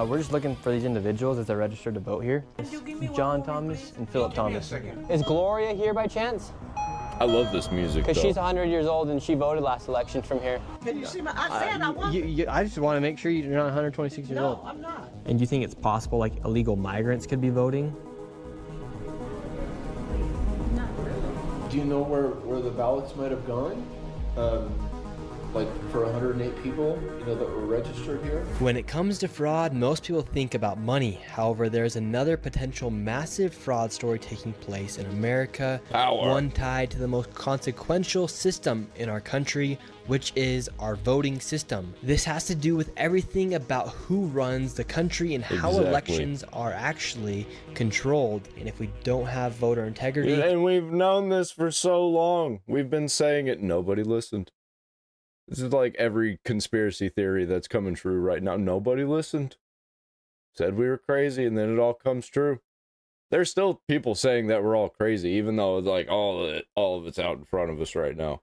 We're just looking for these individuals as they're registered to vote here. It's John Thomas and Philip Thomas. Is Gloria here by chance? I love this music, because she's 100 years old and she voted last election from here. Can you see my? I said I want. I just want to make sure you're not 126 years old. No, I'm not. And do you think it's possible like illegal migrants could be voting? Not really. Do you know where the ballots might have gone? Like for 108 people, that were registered here? When it comes to fraud, most people think about money. However, there's another potential massive fraud story taking place in America. Power. One tied to the most consequential system in our country, which is our voting system. This has to do with everything about who runs the country and how elections are actually controlled. And if we don't have voter integrity... And we've known this for so long. We've been saying it. Nobody listened. This is like every conspiracy theory that's coming true right now. Nobody listened. Said we were crazy, and then it all comes true. There's still people saying that we're all crazy, even though like all of it's out in front of us right now.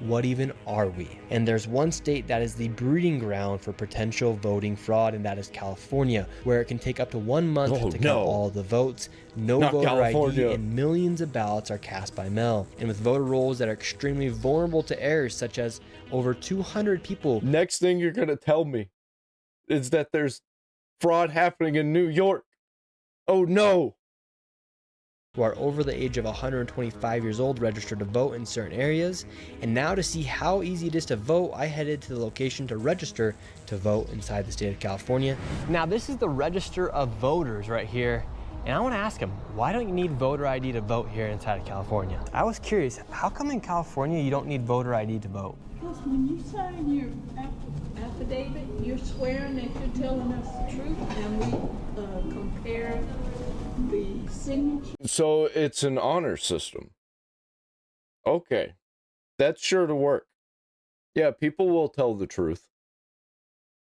What even are we? And there's one state that is the breeding ground for potential voting fraud, and that is California, where it can take up to 1 month to count all the votes. No voter ID, and millions of ballots are cast by mail. And with voter rolls that are extremely vulnerable to errors, such as over 200 people. Next thing you're gonna tell me is that there's fraud happening in New York. Oh no! Who are over the age of 125 years old registered to vote in certain areas. And now to see how easy it is to vote, I headed to the location to register to vote inside the state of California. Now this is the register of voters right here. And I want to ask them, why don't you need voter ID to vote here inside of California? I was curious, how come in California you don't need voter ID to vote? Because when you sign your affidavit, you're swearing that you're telling us the truth, and we compare the signature. So it's an honor system. Okay. That's sure to work. Yeah, people will tell the truth.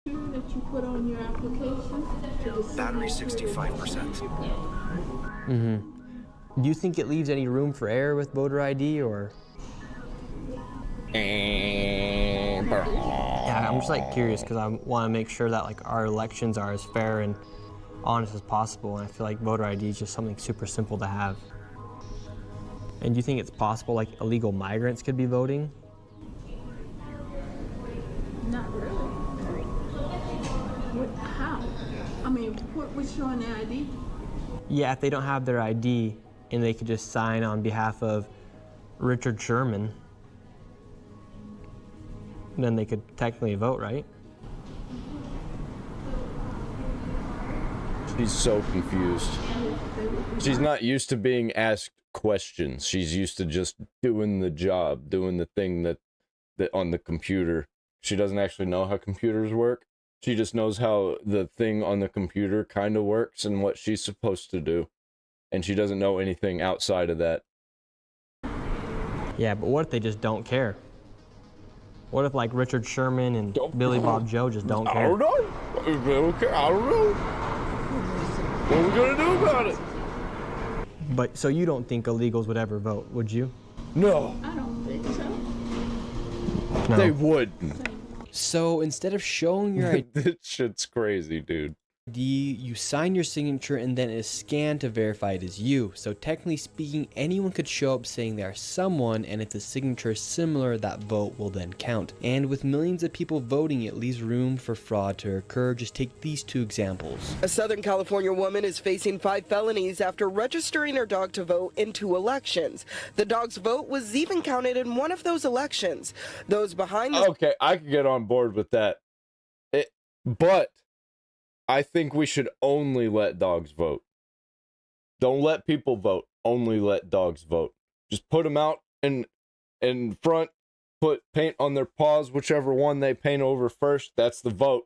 That you put on your application. Battery 65%. Do you think it leaves any room for error with voter ID, or? Yeah, I'm just like curious because I want to make sure that like our elections are as fair and honest as possible, and I feel like voter ID is just something super simple to have. And do you think it's possible like illegal migrants could be voting? Not really. How? I mean, what was showing the ID? Yeah, if they don't have their ID and they could just sign on behalf of Richard Sherman, then they could technically vote, right? She's so confused. She's not used to being asked questions. She's used to just doing the job, doing the thing that on the computer. She doesn't actually know how computers work. She just knows how the thing on the computer kind of works and what she's supposed to do. And she doesn't know anything outside of that. Yeah, but what if they just don't care? What if like Richard Sherman and Billy Bob Joe just don't care? I don't know. They don't care. I don't know. What are we gonna do about it? But so you don't think illegals would ever vote, would you? No. I don't think so. No. They wouldn't. So instead of showing your ID, This shit's crazy, dude. you sign your signature and then it is scanned to verify it is you. So technically speaking, anyone could show up saying they are someone, and if the signature is similar, that vote will then count. And with millions of people voting, it leaves room for fraud to occur. Just take these two examples. A Southern California woman is facing 5 felonies after registering her dog to vote in 2 elections. The dog's vote was even counted in one of those elections. Those behind the... Okay, I could get on board with that. But I think we should only let dogs vote. Don't let people vote. Only let dogs vote. Just put them out in front, put paint on their paws, whichever one they paint over first, that's the vote.